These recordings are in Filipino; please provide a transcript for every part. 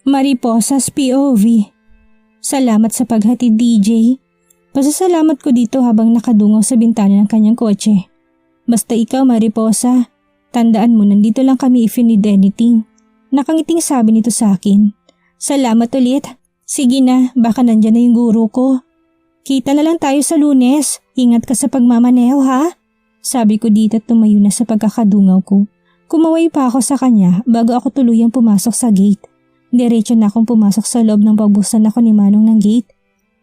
Mariposa's POV. Salamat sa paghatid, DJ. Pasasalamat ko dito habang nakadungaw sa bintana ng kanyang kotse. Basta ikaw, Mariposa, tandaan mo nandito lang kami if you need anything. Nakangiting sabi nito sa akin. Salamat ulit. Sige na, baka nandyan na yung guro ko. Kita na lang tayo sa Lunes. Ingat ka sa pagmamaneho ha? Sabi ko dito at tumayo na sa pagkakadungaw ko. Kumaway pa ako sa kanya bago ako tuluyang pumasok sa gate. Diretso na akong pumasok sa loob ng pagbusan ako ni Manong ng gate.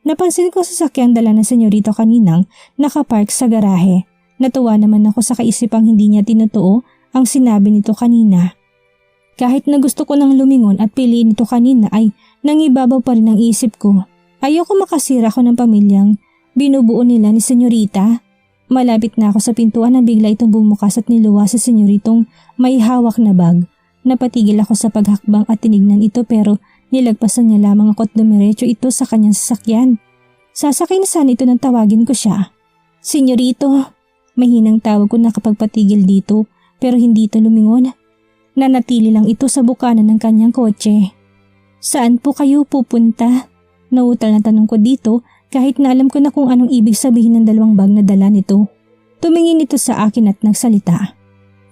Napansin ko sa sakyang dala ng senyorito kaninang nakapark sa garahe. Natuwa naman ako sa kaisipang hindi niya tinutuo ang sinabi nito kanina. Kahit na gusto ko nang lumingon at piliin ito kanina ay nangibabaw pa rin ang isip ko. Ayoko makasira ko ng pamilyang binubuo nila ni senyorita. Malapit na ako sa pintuan nang bigla itong bumukas at niluwa sa senyoritong may hawak na bag. Napatigil ako sa paghakbang at tinignan ito pero nilagpasan niya lamang ako at dumiretso ito sa kanyang sasakyan. Sasakay na sana ito nang tawagin ko siya. Senyorito, mahinang tawag ko na kapag patigil dito pero hindi ito lumingon. Nanatili lang ito sa bukana ng kanyang kotse. Saan po kayo pupunta? Nautal na tanong ko dito kahit na alam ko na kung anong ibig sabihin ng dalawang bag na dala nito. Tumingin ito sa akin at nagsalita.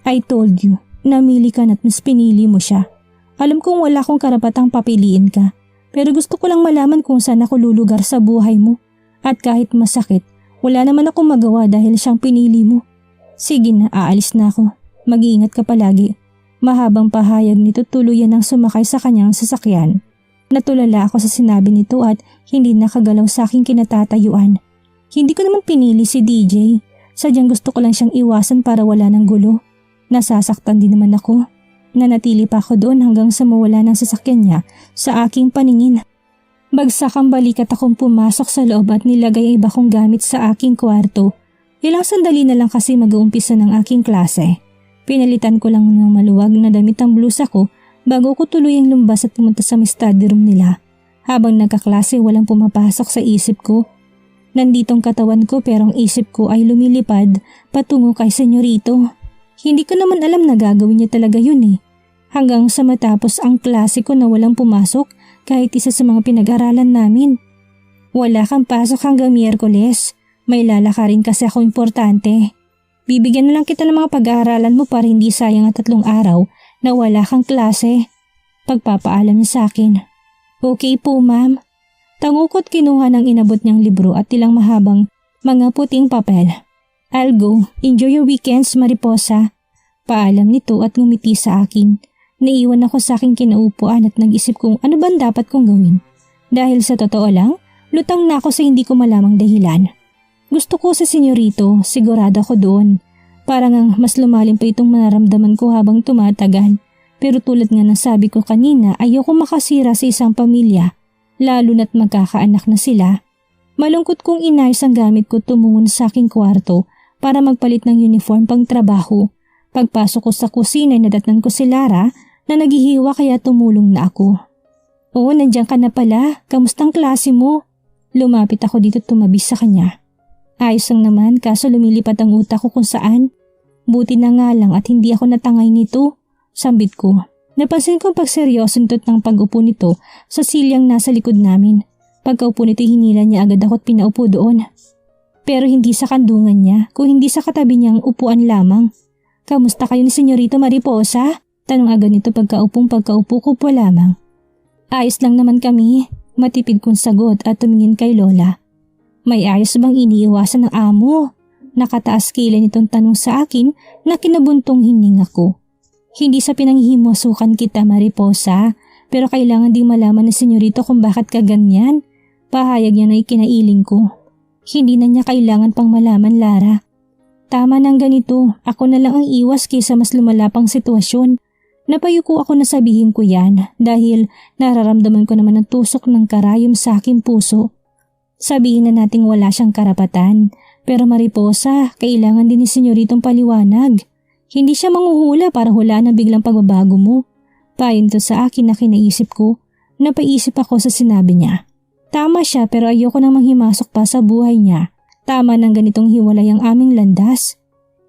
I told you, namili ka na't mas pinili mo siya. Alam kong wala akong karapatang papiliin ka, pero gusto ko lang malaman kung saan ako lulugar sa buhay mo. At kahit masakit, wala naman akong magawa dahil siyang pinili mo. Sige na, aalis na ako. Mag-iingat ka palagi. Mahabang pahayag nito tuluyan ang sumakay sa kanyang sasakyan. Natulala ako sa sinabi nito at hindi nakagalaw sa aking kinatatayuan. Hindi ko naman pinili si DJ. Sadyang gusto ko lang siyang iwasan para wala ng gulo. Nasasaktan din naman ako. Nanatili pa ako doon hanggang sa mawala ng sasakyan niya sa aking paningin. Bagsak ang balikat akong pumasok sa loob at nilagay ang iba kong gamit sa aking kwarto. Ilang sandali na lang kasi mag-uumpisa ng aking klase. Pinalitan ko lang ng maluwag na damit ang blusa ko bago ko tuluyang lumbas at pumunta sa study room nila. Habang nagkaklase walang pumapasok sa isip ko. Nanditong katawan ko pero ang isip ko ay lumilipad patungo kay senyorito. Hindi ko naman alam na gagawin niya talaga yun eh. Hanggang sa matapos ang klase ko na walang pumasok kahit isa sa mga pinag-aralan namin. Wala kang pasok hanggang Miyerkules. May lalakarin kasi ako importante. Bibigyan na lang kita ng mga pag-aaralan mo para hindi sayang ang 3 araw na wala kang klase. Pagpapaalam niya sa akin. Okay po ma'am. Tangukot kinuha ng inabot niyang libro at ilang mahabang mga puting papel. I'll go. Enjoy your weekends, Mariposa. Paalam nito at ngumiti sa akin. Naiwan ako sa aking kinaupuan at nag-isip kung ano bang dapat kong gawin. Dahil sa totoo lang, lutang na ako sa hindi ko malamang dahilan. Gusto ko sa senyorito, sigurado ako doon. Parang ang mas lumalim pa itong mararamdaman ko habang tumatagal. Pero tulad nga ng sabi ko kanina, ayoko makasira sa isang pamilya, lalo na't magkakaanak na sila. Malungkot kong inayos ang gamit ko tumungon sa aking kwarto para magpalit ng uniform pang trabaho. Pagpasok ko sa kusina ay nadatnan ko si Lara na naghihiwa kaya tumulong na ako. Oo, nandiyan ka na pala. Kamustang klase mo? Lumapit ako dito tumabi sa kanya. Ayos lang naman kaso lumilipat ang utak ko kung saan. Buti na nga lang at hindi ako natangay nito. Sambit ko. Napansin kong pagseryoso nito ng pag-upo nito sa silyang nasa likod namin. Pagkaupo nito hinila niya agad ako at pinaupo doon. Pero hindi sa kandungan niya, kung hindi sa katabi niyang upuan lamang. Kamusta kayo ni Senyorito Mariposa? Tanong agad nito pagkaupo ko po lamang. Ayos lang naman kami. Matipid kong sagot at tumingin kay Lola. May ayos bang iniiwasan ng amo? Nakataas kilay nitong tanong sa akin na kinabuntong hininga ko. Hindi sa pinanghihimusukan kita Mariposa, pero kailangan ding malaman ni senyorito kung bakit ka ganyan. Pahayag niya na ikinailing ko. Hindi na niya kailangan pang malaman, Lara. Tama nang ganito, ako na lang ang iwas kaysa mas lumala pang sitwasyon. Napayuko ako na sabihin ko yan dahil nararamdaman ko naman ang tusok ng karayom sa aking puso. Sabihin na nating wala siyang karapatan, pero Mariposa, kailangan din ni senyoritong paliwanag. Hindi siya manghuhula para hulaan ang biglang pagbabago mo. Payon to sa akin na kinaisip ko. Napaisip ako sa sinabi niya. Tama siya pero ayoko nang manghimasok pa sa buhay niya. Tama ng ganitong hiwalay ang aming landas.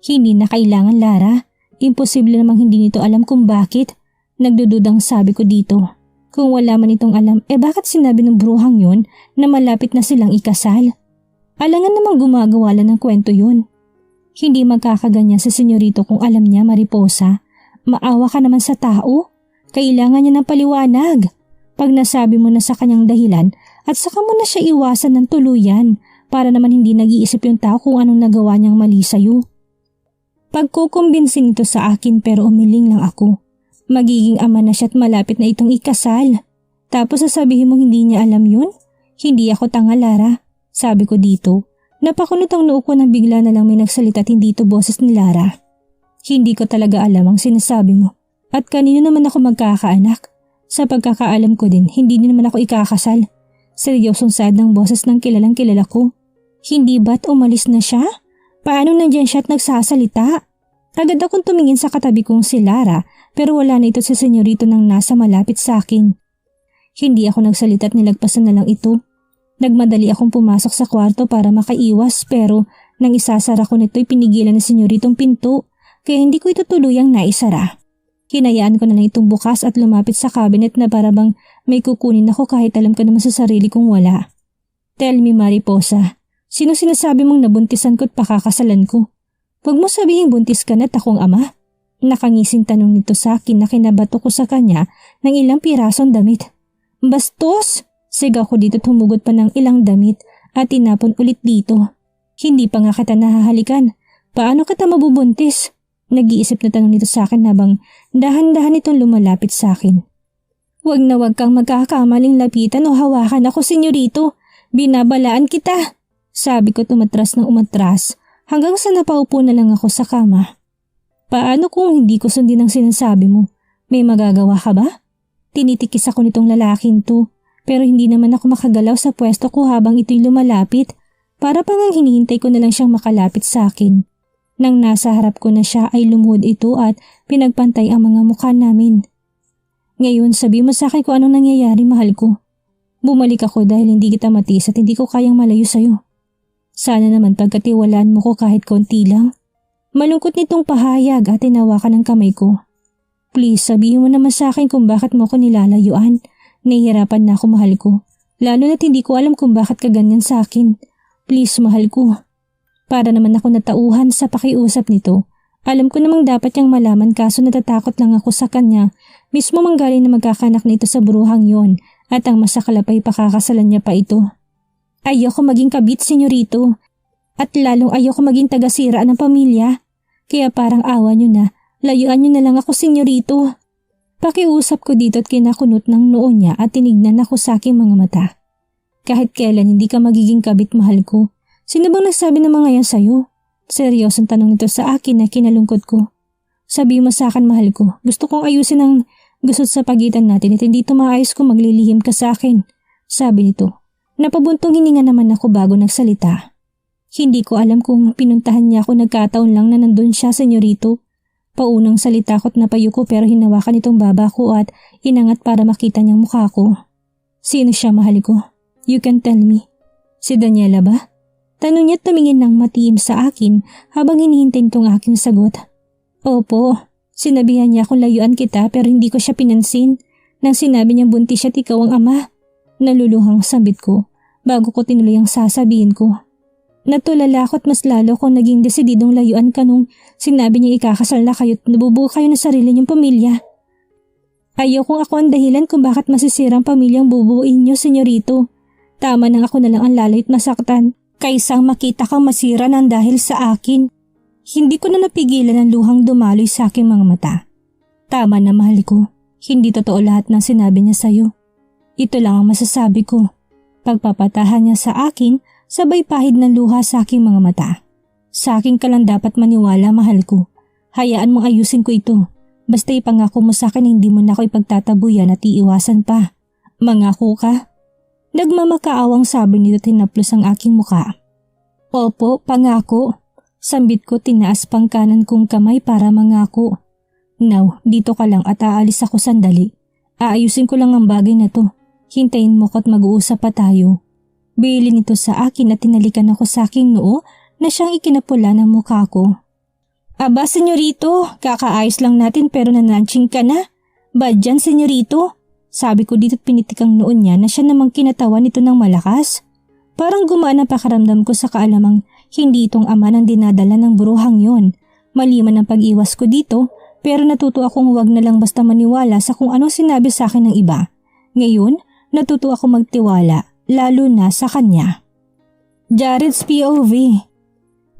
Hindi na kailangan, Lara. Imposible namang hindi nito alam kung bakit. Nagdududang sabi ko dito. Kung wala man itong alam, bakit sinabi ng bruhang yun na malapit na silang ikasal? Alangan namang gumagawa lang ng kwento yun. Hindi magkakaganyan si senyorito kung alam niya, Mariposa. Maawa ka naman sa tao. Kailangan niya ng paliwanag. Pag nasabi mo na sa kanyang dahilan at saka mo na siya iwasan ng tuluyan para naman hindi nag-iisip yung tao kung anong nagawa niyang mali sa'yo. Pagkukumbinsin ito sa akin pero umiling lang ako. Magiging ama na siya at malapit na itong ikasal. Tapos sasabihin mo hindi niya alam yun? Hindi ako tanga, Lara. Sabi ko dito. Napakunot ang noo ko nang bigla na lang may nagsalita at hindi ito boses ni Lara. Hindi ko talaga alam ang sinasabi mo. At kanino naman ako magkakaanak? Sa pagkakaalam ko din, hindi din naman ako ikakasal. Seryosong sad ng boses ng kilalang kilala ko. Hindi ba't umalis na siya? Paano nandyan siya at nagsasalita? Agad akong tumingin sa katabi kong si Lara pero wala na ito si senyorito nang nasa malapit sa akin. Hindi ako nagsalita at nilagpasan na lang ito. Nagmadali akong pumasok sa kwarto para makaiwas pero nang isasara ko nito'y pinigilan ni senyoritong pinto kaya hindi ko ito tuluyang naisara. Hinayaan ko na lang itong bukas at lumapit sa cabinet na para bang may kukunin ako kahit alam ko naman sa sarili kong wala. Tell me, Mariposa, sino sinasabi mong nabuntisan ko at pakakasalan ko? Huwag mo sabihin buntis ka na't akong ama. Nakangising tanong nito sa akin na kinabato ko sa kanya ng ilang pirasong damit. Bastos! Sigaw ko dito, tumugot pa ng ilang damit at tinapon ulit dito. Hindi pa nga kita nahahalikan. Paano kita mabubuntis? Nag-iisip na tanong nito sa akin habang dahan-dahan itong lumalapit sa akin. Huwag na huwag kang magkakamaling lapitan o hawakan ako, senyorito. Binabalaan kita. Sabi ko tumatras ng umatras hanggang sa napaupo na lang ako sa kama. Paano kung hindi ko sundin ang sinasabi mo? May magagawa ka ba? Tinitikis ako nitong lalaking to pero hindi naman ako makagalaw sa pwesto ko habang ito'y lumalapit. Para pang hinihintay ko na lang siyang makalapit sa akin. Nang nasa harap ko na siya ay lumuhod ito at pinagpantay ang mga mukha namin. Ngayon sabi mo sa akin kung anong nangyayari, mahal ko. Bumalik ako dahil hindi kita matis at hindi ko kayang malayo sa'yo. Sana naman pagkatiwalaan mo ko kahit konti lang. Malungkot nitong pahayag at tinawakan ng kamay ko. Please sabihin mo naman sa akin kung bakit mo ko nilalayuan. Nahihirapan na ako, mahal ko. Lalo na't hindi ko alam kung bakit ka ganyan sa akin. Please, mahal ko. Para naman ako natauhan sa pakiusap nito. Alam ko namang dapat niyang malaman kaso natatakot lang ako sa kanya. Mismo manggaling na magkakanak na ito sa bruhang yon at ang masaklap ay pakakasalan niya pa ito. Ayoko maging kabit, senyorito. At lalong ayoko maging tagasira ng pamilya. Kaya parang awa niyo na, layuan niyo na lang ako, senyorito. Pakiusap ko dito at kinakunot ng noo niya at tinignan ako sa aking mga mata. Kahit kailan hindi ka magiging kabit, mahal ko. Sino bang nagsabi ng mga yan sa'yo? Seryosong tanong nito sa akin na kinalungkot ko. Sabi mo sa akin, mahal ko, gusto kong ayusin ang gusot sa pagitan natin at hindi ito maayos kung maglilihim ka sa akin. Sabi nito. Napabuntong hininga naman ako bago nagsalita. Hindi ko alam kung pinuntahan niya ako, nagkataon lang na nandun siya, senyorito. Paunang salita ko't napayuko pero hinawakan itong baba ko at inangat para makita niyang mukha ko. Sino siya, mahal ko? You can tell me. Si Daniela ba? Tanong niya tumingin ng matiim sa akin habang hinihintay itong aking sagot. Opo, sinabihan niya akong layuan kita pero hindi ko siya pinansin. Nang sinabi niyang buntis siya at ikaw ang ama. Naluluhang sambit ko bago ko tinuloy ang sasabihin ko. Natulala ako at mas lalo kung naging desididong layuan ka nung sinabi niya ikakasal na kayo at nabubuo kayo ng sarili niyong pamilya. Ayokong ako ang dahilan kung bakit masisirang pamilyang bubuuin niyo, senyorito. Tama nang ako na lang ang lalo't masaktan. Kaysang makita kang masira ng dahil sa akin. Hindi ko na napigilan ang luhang dumaloy sa aking mga mata. Tama na, mahal ko. Hindi totoo lahat ng sinabi niya sa'yo. Ito lang ang masasabi ko. Pagpapatahan niya sa akin, sabay pahid ng luha sa aking mga mata. Sa akin ka lang dapat maniwala, mahal ko. Hayaan mong ayusin ko ito. Basta ipangako mo sa akin na hindi mo na ako ipagtatabuyan at iiwasan pa. Mangako ka? Nagmamakaawang sabi nito, tinaplos ang aking muka. Opo, pangako. Sambit ko, tinaas pang kanan kong kamay para mangako. Now, dito ka lang at aalis ako sandali. Aayusin ko lang ang bagay na to. Hintayin mo ko at mag-uusap pa tayo. Bili nito sa akin at tinalikan ako sa aking noo na siyang ikinapula ng mukha ko. Aba, senyorito, kakaayos lang natin pero nananching ka na. Ba dyan, senyorito? Sabi ko dito't pinitik ang noon niya na siya namang kinatawa nito ng malakas. Parang gumaan ang pakiramdam ko sa kaalamang hindi itong ama ng dinadala ng bruhang yon. Maliman ang pag-iwas ko dito pero natuto akong huwag na lang basta maniwala sa kung anong sinabi sa akin ng iba. Ngayon, natuto ako magtiwala, lalo na sa kanya. Jared's POV.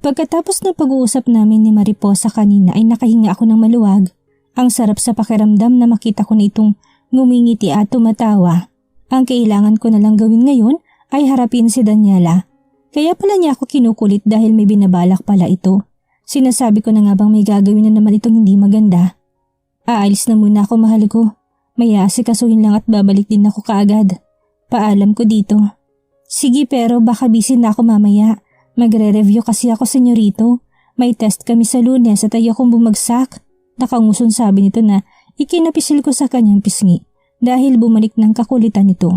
Pagkatapos ng pag-uusap namin ni Mariposa kanina ay nakahinga ako ng maluwag. Ang sarap sa pakiramdam na makita ko na itong ngumingiti at tumatawa. Ang kailangan ko na lang gawin ngayon ay harapin si Daniela. Kaya pala niya ako kinukulit dahil may binabalak pala ito. Sinasabi ko na nga bang may gagawin na naman itong hindi maganda. Aalis na muna ako, mahal ko. May asikasuhin lang at babalik din ako kaagad. Paalam ko dito. Sige, pero baka busy na ako mamaya. Magre-review kasi ako, senyorito. May test kami sa Lunes at ayokong bumagsak. Nakanguson sabi nito na ikinapisil ko sa kanyang pisngi dahil bumalik ng kakulitan nito.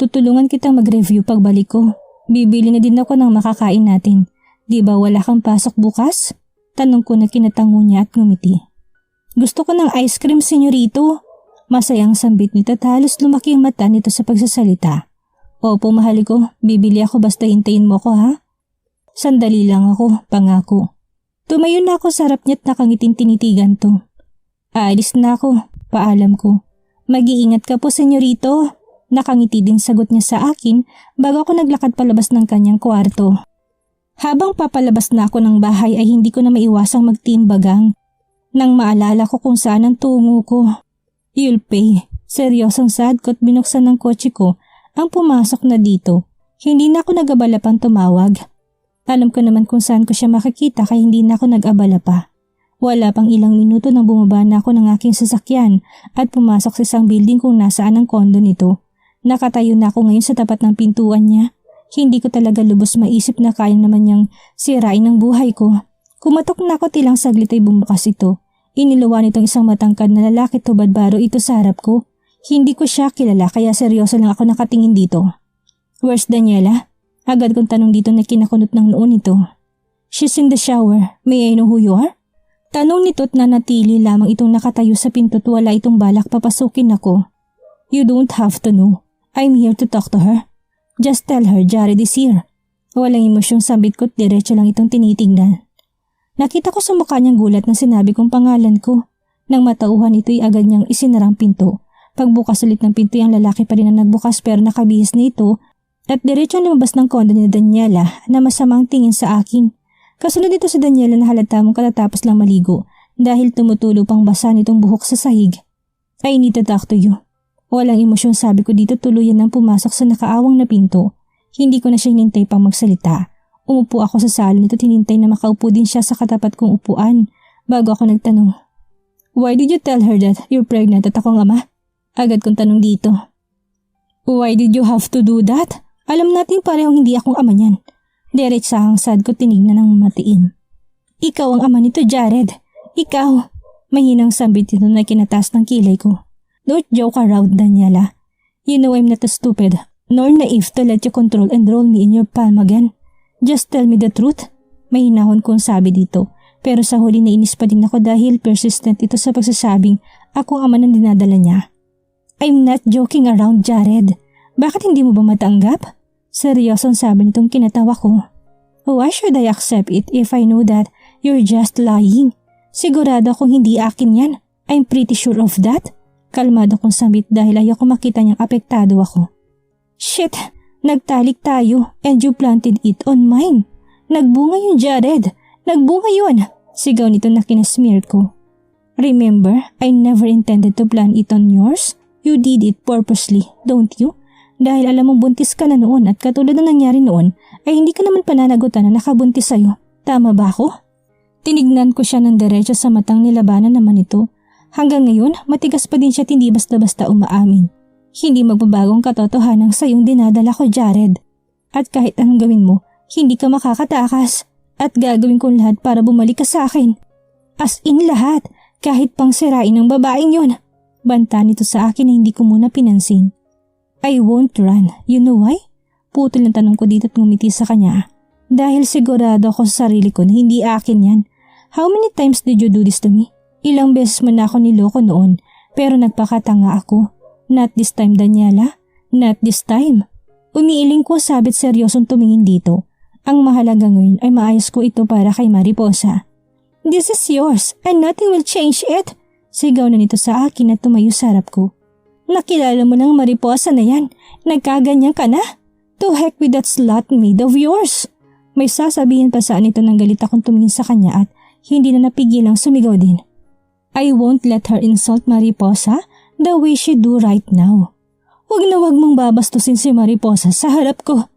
Tutulungan kitang mag-review pagbalik ko. Bibili na din ako ng makakain natin. Di ba wala kang pasok bukas? Tanong ko na kinatango niya at ngumiti. Gusto ko ng ice cream, senyorito. Masayang sambit nito at halos lumaki ang mata nito sa pagsasalita. Opo, mahal ko. Bibili ako basta hintayin mo ko, ha? Sandali lang ako, pangako. Tumayo na ako sa harap niya at nakangiting tinitigan to. Aalis na ako, paalam ko. Mag-iingat ka po, senyorito. Nakangiti din sagot niya sa akin bago ako naglakad palabas ng kanyang kwarto. Habang papalabas na ako ng bahay ay hindi ko na maiwasang magtiimbagang. Nang maalala ko kung saan ang tungo ko. You'll pay. Seryosong sad ko at binuksan ng kotse ko ang pumasok na dito. Hindi na ako nag-abala pang tumawag. Alam ko naman kung saan ko siya makikita kaya hindi na ako nag-abala pa. Wala pang ilang minuto nang bumaba na ako ng aking sasakyan at pumasok sa isang building kung nasaan ang kondo nito. Nakatayo na ako ngayon sa tapat ng pintuan niya. Hindi ko talaga lubos maisip na kaya naman niyang sirain ang buhay ko. Kumatok na ako tilang saglit ay bumukas ito. Iniluwa nitong isang matangkad na lalaki tubad-baro ito sa harap ko. Hindi ko siya kilala kaya seryoso lang ako nakatingin dito. Where's Daniela? Agad kong tanong dito na kinakunot ng noon nito. She's in the shower. May I know who you are? Tanong nito't nanatili lamang itong nakatayo sa pinto't wala itong balak papasukin ako. You don't have to know. I'm here to talk to her. Just tell her Jared is here. Walang emosyong sambit ko't diretso lang itong tinitingnan. Nakita ko sa mukha niyang gulat na sinabi kong pangalan ko. Nang matauhan ito'y agad niyang isinarang pinto. Pagbukas ulit ng pinto ang lalaki pa rin ang nagbukas pero nakabihis na ito at diretso lumabas ng kondo ni Daniela na masamang tingin sa akin. Kasunod dito si Daniela na halata mong katatapos lang maligo dahil tumutulo pang basa nitong buhok sa sahig. I need to talk to you. Walang emosyon sabi ko dito tuluyan nang pumasok sa nakaawang na pinto. Hindi ko na siya hinintay pang magsalita. Umupo ako sa sala nito at hinintay na makaupo din siya sa katapat kong upuan bago ako nagtanong. Why did you tell her that you're pregnant at akong ama? Agad kong tanong dito. Why did you have to do that? Alam natin parehong hindi akong ama niyan. Diretsahang sad ko tinignan ng matiin. Ikaw ang ama nito, Jared. Ikaw. Mahinang sambit nito na kinatas ng kilay ko. Don't joke around, Daniela. You know I'm not stupid nor naive to let you control and roll me in your palm again. Just tell me the truth. Mahinahon kong sabi dito. Pero sa huli nainis pa din ako dahil persistent ito sa pagsasabing ako ang ama ng dinadala niya. I'm not joking around, Jared. Bakit hindi mo ba matanggap? Seryosong sabi nitong kinatawa ko. Why should I accept it if I know that you're just lying? Sigurado akong hindi akin yan. I'm pretty sure of that. Kalmado kong sambit dahil ayoko makita niyang apektado ako. Shit! Nagtalik tayo and you planted it on mine. Nagbunga yun, Jared. Nagbunga yun. Sigaw nito na kinasmear ko. Remember, I never intended to plant it on yours. You did it purposely, don't you? Dahil alam mong buntis ka na noon at katulad na nangyari noon ay hindi ka naman pananagutan na nakabuntis sa'yo. Tama ba ako? Tinignan ko siya ng diretso sa matang nilabanan naman ito. Hanggang ngayon, matigas pa din siya at hindi basta-basta umaamin. Hindi magbabagong katotohanan sa iyong dinadala ko, Jared. At kahit anong gawin mo, hindi ka makakatakas. At gagawin ko lahat para bumalik ka sa akin. As in lahat, kahit pang sirain ng babaeng yun. Banta nito sa akin na hindi ko muna pinansin. I won't run. You know why? Putol ang tanong ko dito at ngumiti sa kanya. Dahil sigurado ako sa sarili ko na hindi akin yan. How many times did you do this to me? Ilang beses mo na ako niloko noon pero nagpakatanga ako. Not this time, Daniela. Not this time. Umiiling ko sabit seryosong tumingin dito. Ang mahalaga ngayon ay maayos ko ito para kay Mariposa. This is yours and nothing will change it. Sigaw na nito sa akin at tumayo sa harap ko. Nakilala mo ng Mariposa na yan. Nagkaganyan ka na? To heck with that slut maid of yours. May sasabihin pa saan ito nang galit akong tumingin sa kanya at hindi na napigilang sumigaw din. I won't let her insult Mariposa the way she do right now. Huwag na huwag mong babastusin si Mariposa sa harap ko.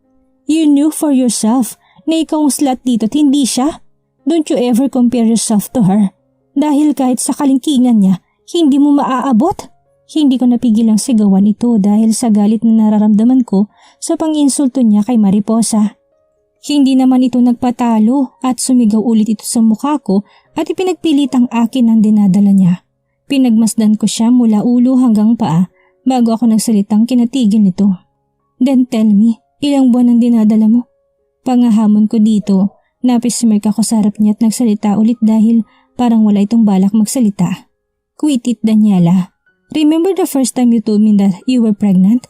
You knew for yourself na ikaw ang slut dito at hindi siya. Don't you ever compare yourself to her. Dahil kahit sa kalingkingan niya, hindi mo maaabot. Hindi ko napigilang sigawan ito dahil sa galit na nararamdaman ko sa pang-insulto niya kay Mariposa. Hindi naman ito nagpatalo at sumigaw ulit ito sa mukha ko at ipinagpilit ang akin ang dinadala niya. Pinagmasdan ko siya mula ulo hanggang paa bago ako nagsalitang kinatigil nito. Then tell me, ilang buwan ang dinadala mo? Pangahamon ko dito, napismirk ako sa harap niya at nagsalita ulit dahil parang wala itong balak magsalita. Quit it, Daniela. Remember the first time you told me that you were pregnant?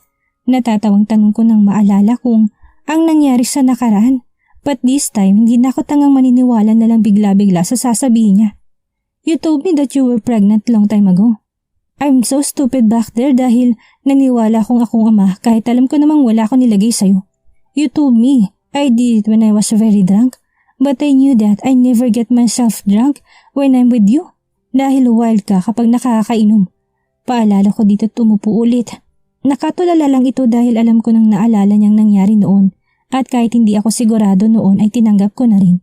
Natatawang tanong ko nang maalala kung ang nangyari sa nakaraan. But this time, hindi na ako tangang maniniwala na lang bigla-bigla sa sasabihin niya. You told me that you were pregnant long time ago. I'm so stupid back there dahil naniwala akong akong ama kahit alam ko namang wala akong nilagay sa'yo. You told me I did it when I was very drunk, but I knew that I never get myself drunk when I'm with you. Dahil wild ka kapag nakakainom. Paalala ko dito at umupo ulit. Nakatulala lang ito dahil alam ko nang naalala niyang nangyari noon. At kahit hindi ako sigurado noon ay tinanggap ko na rin.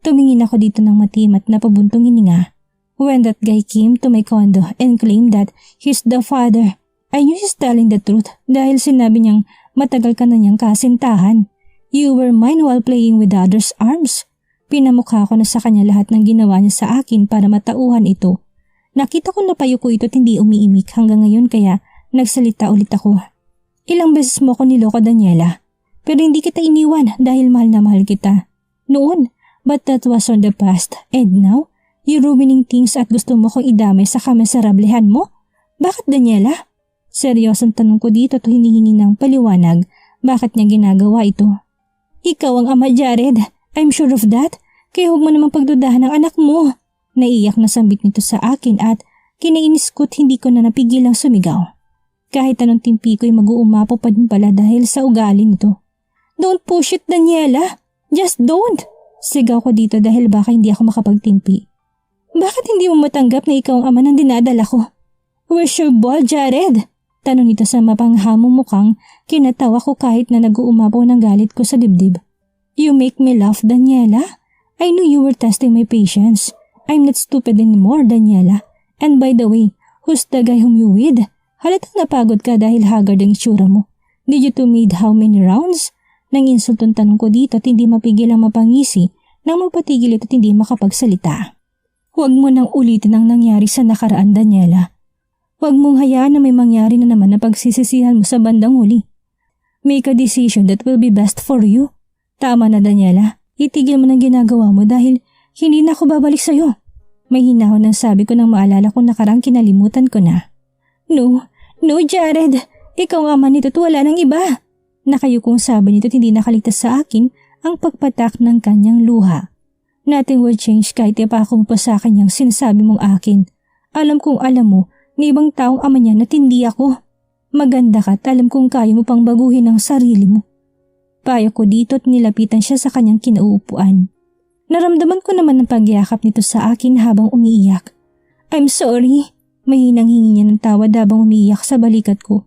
Tumingin ako dito ng matimat na pabuntong hininga. When that guy came to my condo and claimed that he's the father, I knew he's telling the truth dahil sinabi niyang matagal ka na niyang kasintahan. You were mine while playing with others' arms. Pinamukha ko na sa kanya lahat ng ginawa niya sa akin para matauhan ito. Nakita ko na payuko ito at hindi umiimik hanggang ngayon kaya nagsalita ulit ako. Ilang beses mo ko niloko, Daniela. Pero hindi kita iniwan dahil mahal na mahal kita. Noon, but that was on the past. And now, you ruining things at gusto mo kong idamay sa kamasarablehan mo? Bakit, Daniela? Seryosong tanong ko dito at hinihingi ng paliwanag. Bakit niya ginagawa ito? Ikaw ang ama, Jared. I'm sure of that. Kaya huwag mo namang pagdudahan ng anak mo. Naiyak na sambit nito sa akin at kinainis ko't hindi ko na napigilang sumigaw. Kahit anong timpi ko'y mag-uumapo pa din pala dahil sa ugali nito. Don't push it, Daniela. Just don't. Sigaw ko dito dahil baka hindi ako makapagtimpi. Bakit hindi mo matanggap na ikaw ang ama ng dinadala ko? Where's your ball, Jared? Tanong nito sa mapanghamong mukhang kinatawa ko kahit na nag-uumapaw ng galit ko sa dibdib. You make me laugh, Daniela. I knew you were testing my patience. I'm not stupid anymore, Daniela. And by the way, who's the guy whom you with? Halatang napagod ka dahil haggard ang itsura mo. Did you two made how many rounds? Nang insultong tanong ko dito at hindi mapigil ang mapangisi nang mapatigil ito at hindi makapagsalita. Huwag mo nang ulitin ang nangyari sa nakaraan, Daniela. Huwag mong hayaan na may mangyari na naman na pagsisisihan mo sa bandang huli. Make a decision that will be best for you. Tama na, Daniela. Itigil mo ng ginagawa mo dahil hindi na ako babalik sa'yo. May hinahon ng sabi ko nang maalala kong nakarang kinalimutan ko na. No, Jared. Ikaw ang ama nito at wala nang iba. Nakayukong sabi nito at hindi nakaligtas sa akin ang pagpatak ng kanyang luha. Nothing will change kahit ipakong pa sa akin yung sinasabi mong akin. Alam kong alam mo na ibang taong ama niya at hindi ako. Maganda ka at alam kong kaya mo pang baguhin ang sarili mo. Payo ko dito at nilapitan siya sa kanyang kinauupuan. Naramdaman ko naman ang pagyakap nito sa akin habang umiiyak. I'm sorry. Mahinang hingi niya ng tawad habang umiiyak sa balikat ko.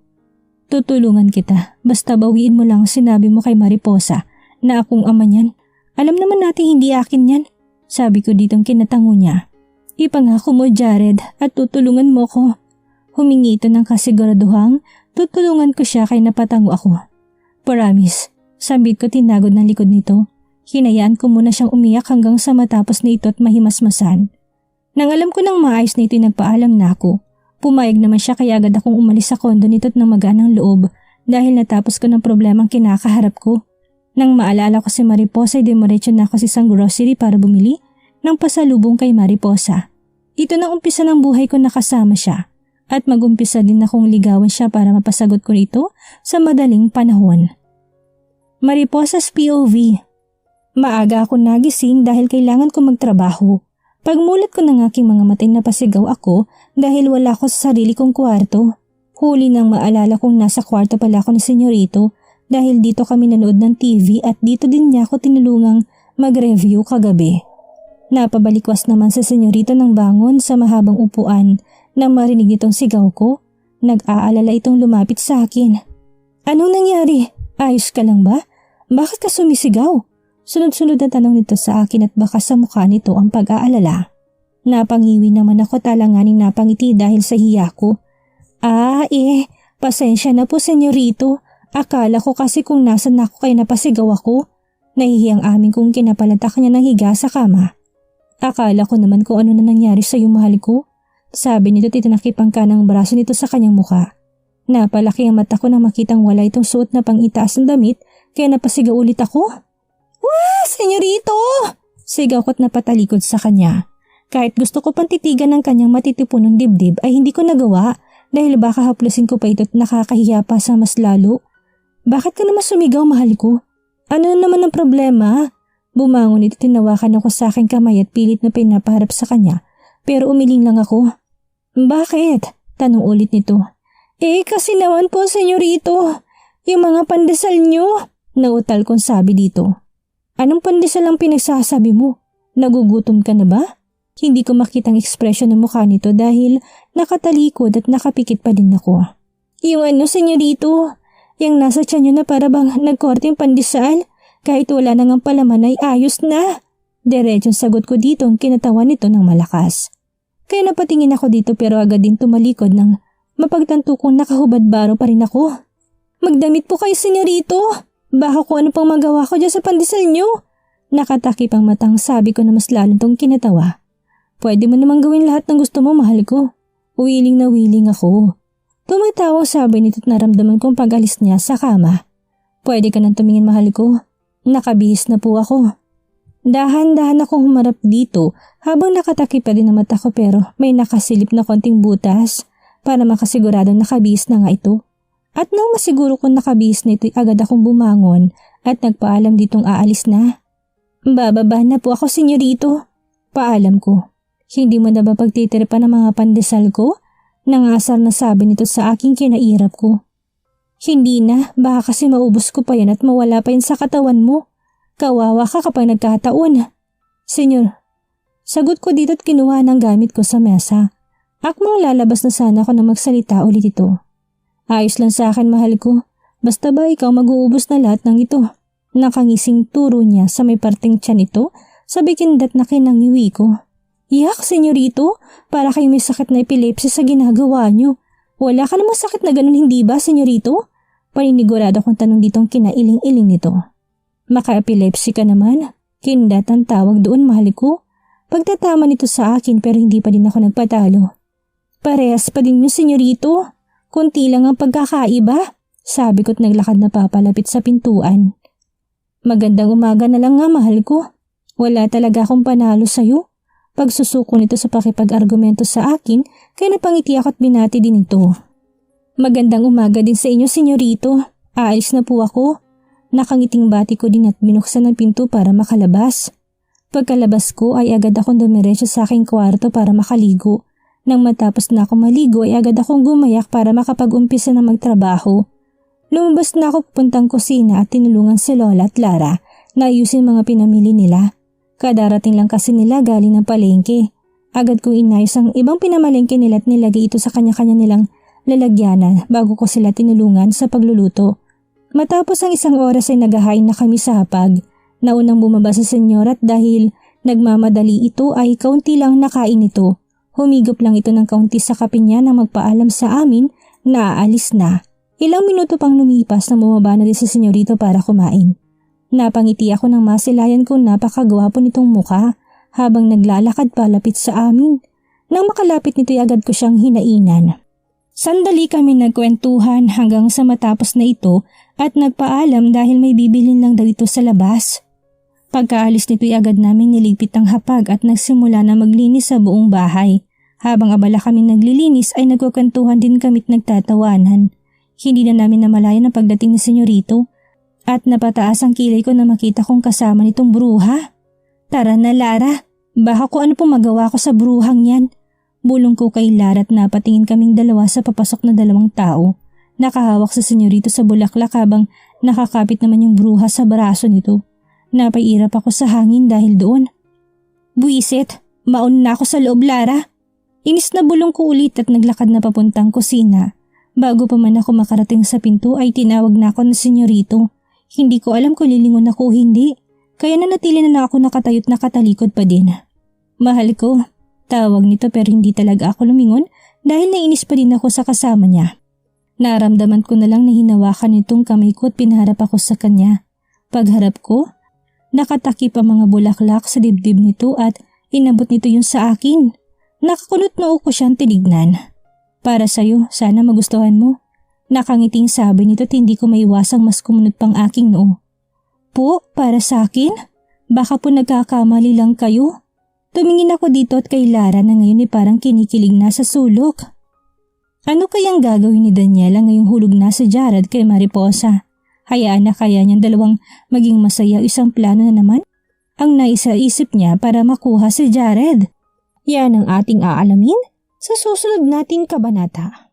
Tutulungan kita, basta bawiin mo lang sinabi mo kay Mariposa na akong ama niyan. Alam naman natin hindi akin yan. Sabi ko ditong kinatango niya. Ipangako mo, Jared, at tutulungan mo ko. Humingi ito ng kasiguraduhang tutulungan ko siya kay napatango ako. Promise, sabit ko tinagod ng likod nito. Hinayaan ko muna siyang umiyak hanggang sa matapos na ito at mahimasmasan. Nang alam ko ng maayos na ito'y nagpaalam na ako. Pumayag naman siya kaya agad akong umalis sa kondo nito at nang maganang loob dahil natapos ko ng problemang kinakaharap ko. Nang maalala ko si Mariposa ay diretso na ako sa isang grocery para bumili ng pasalubong kay Mariposa. Ito nang umpisa ng buhay ko nakasama siya at magumpisa din akong ligawan siya para mapasagot ko ito sa madaling panahon. Mariposas POV. Maaga ako nagising dahil kailangan ko magtrabaho. Pagmulat ko ng aking mga matay napasigaw ako dahil wala ako sa sarili kong kwarto. Huli nang maalala kong nasa kwarto pala ako ni Senyorito dahil dito kami nanood ng TV at dito din niya ako tinulungang mag-review kagabi. Napabalikwas naman sa Senyorito ng bangon sa mahabang upuan nang marinig nitong sigaw ko. Nag-aalala itong lumapit sa akin. Anong nangyari? Ayos ka lang ba? Bakit ka sumisigaw? Sunod-sunod na tanong nito sa akin at baka sa mukha nito ang pag-aalala. Napangiwi naman ako talanganing napangiti dahil sa hiya ko. Pasensya na po Senyorito. Akala ko kasi kung nasan ako kaya napasigaw ako. Nahihiyang amin kong kinapalatak niya ng higa sa kama. Akala ko naman kung ano na nangyari sa iyo mahal ko. Sabi nito titinakip ang kanang braso nito sa kanyang mukha. Napalaki ang mata ko nang makitang wala itong suot na pang-itaas ng damit kaya napasigaw ulit ako. Wah, Senyorito! Sigaw ko't napatalikod sa kanya. Kahit gusto ko pang titigan ng kanyang matitipunong dibdib ay hindi ko nagawa dahil baka haplusin ko pa ito't nakakahiya pa sa mas lalo. Bakit ka naman sumigaw mahal ko? Ano naman ang problema? Bumangon ito tinawakan ako sa aking kamay at pilit na pinapaharap sa kanya. Pero umiling lang ako. Bakit? Tanong ulit nito. Kasi naman po Senyorito, yung mga pandesal nyo. Nautal kong sabi dito. Anong pandesal ang pinagsasabi mo? Nagugutom ka na ba? Hindi ko makitang ekspresyon ng mukha nito dahil nakatalikod at nakapikit pa din ako. Yung Senyorito, yung nasa tiyan nyo na para bang nagkorte yung pandesal, kahit wala na ngang palaman ay ayos na. Diretsong sagot ko dito ang kinatawan nito ng malakas. Kaya napatingin ako dito pero agad din tumalikod nang mapagtanto kong nakahubad-baro pa rin ako. Magdamit po kayo Senyorito. Baka kung ano pang magawa ko dyan sa pandesal nyo. Nakatakip ang matang sabi ko na mas lalo tong kinatawa. Pwede mo namang gawin lahat ng gusto mo mahal ko. Willing na willing ako. Tumatawa sabi nito't naramdaman kong pag-alis niya sa kama. Pwede ka nang tumingin mahal ko. Nakabihis na po ako. Dahan-dahan akong humarap dito habang nakatakip pa din ang mata ko pero may nakasilip na konting butas para makasigurado nakabihis na nga ito. At nang masiguro kong nakabihis na ito'y agad akong bumangon at nagpaalam ditong aalis na. Bababa na po ako Senyorito. Paalam ko. Hindi mo na ba pagtitiripan ng mga pandesal ko? Nangasar na sabi nito sa aking kinairap ko. Hindi na, baka kasi maubos ko pa yan at mawala pa yan sa katawan mo. Kawawa ka kapag nagkataon. Senyor, sagot ko dito at kinuha ng gamit ko sa mesa. Akmang lalabas na sana ako na magsalita ulit ito. Ayos lang sa akin mahal ko, basta ba ikaw mag-uubos na lahat ng ito. Nakangising turo niya sa may parteng tiyan ito sa bikindat na kinangiwi ko. Yak, Senyorito, para kayo may sakit na epilepsy sa ginagawa niyo. Wala ka namang sakit na ganun hindi ba, Senyorito? Paninigurado kong tanong ditong kinailing-iling nito. Maka-epilepsy ka naman? Kindat ang tawag doon mahal ko. Pagtatama nito sa akin pero hindi pa din ako nagpatalo. Parehas pa din yung Senyorito. Kunti lang ang pagkakaiba. Sabi ko't naglakad na papalapit sa pintuan. Magandang umaga na lang nga mahal ko. Wala talaga akong panalo sa'yo. Pagsusuko nito sa pakipag-argumento sa akin kaya napangiti ako at binati din ito. Magandang umaga din sa inyo Senyorito. Aalis na po ako. Nakangiting bati ko din at binuksan ang pinto para makalabas. Pagkalabas ko ay agad akong dumiretso sa aking kwarto para makaligo. Nang matapos na ako maligo ay agad akong gumayak para makapag-umpisa na magtrabaho. Lumabas na ako pupuntang kusina at tinulungan si Lola at Lara na ayusin mga pinamili nila. Kadarating lang kasi nila galing ng palengke. Agad kong inayos ang ibang pinamalengke nila at nilagay ito sa kanya-kanya nilang lalagyanan bago ko sila tinulungan sa pagluluto. Matapos ang isang oras ay naghahain na kami sa hapag. Naunang bumaba sa senyor at dahil nagmamadali ito ay kaunti lang nakain ito. Humigop lang ito ng kaunti sa kape niya nang magpaalam sa amin na aalis na. Ilang minuto pang lumipas na bumaba na din si Senyorito para kumain. Napangiti ako nang masilayan ko napakagwapo nitong mukha habang naglalakad palapit sa amin. Nang makalapit nito'y agad ko siyang hinainan. Sandali kami nagkwentuhan hanggang sa matapos na ito at nagpaalam dahil may bibilhin lang daw ito sa labas. Pagkaalis nito'y agad naming niligpit ang hapag at nagsimula na maglinis sa buong bahay. Habang abala kami naglilinis ay nagkukwentuhan din kami't nagtatawanan. Hindi na namin namalayan ang pagdating ni Senyorito at napataas ang kilay ko na makita kong kasama nitong bruha. Tara na Lara, baka kung ano pong magawa ko sa bruhang yan. Bulong ko kay Lara at napatingin kaming dalawa sa papasok na dalawang tao. Nakahawak sa Senyorito sa bulaklak habang nakakapit naman yung bruha sa braso nito. Napairap ako sa hangin dahil doon. Buisit, mauna na ako sa loob Lara. Inis na bulong ko ulit at naglakad na papuntang kusina. Bago pa man ako makarating sa pinto ay tinawag na ako ng Senyorito. Hindi ko alam kung lilingon ako o hindi. Kaya nanatili na lang ako nakatayo't nakatalikod pa din. Mahal ko, tawag nito pero hindi talaga ako lumingon dahil nainis pa din ako sa kasama niya. Naramdaman ko na lang na hinawakan nitong kamay ko at pinaharap ako sa kanya. Pagharap ko, nakatakip ang mga bulaklak sa dibdib nito at inabot nito yun sa akin. Nakakunot noo ko siyang tinignan. Para sa'yo, sana magustuhan mo. Nakangiting sabi nito at hindi ko maiwasang mas kumunot pang aking noo. Po, para sa akin? Baka po nagkakamali lang kayo. Tumingin ako dito at kay Lara na ngayon ay parang kinikilig na sa sulok. Ano kayang gagawin ni Daniela ngayong hulog na si Jared kay Mariposa? Hayaan na kaya niyang dalawang maging masaya isang plano na naman? Ang naisa-isip niya para makuha si Jared. Yan ang ating aalamin sa susunod nating kabanata.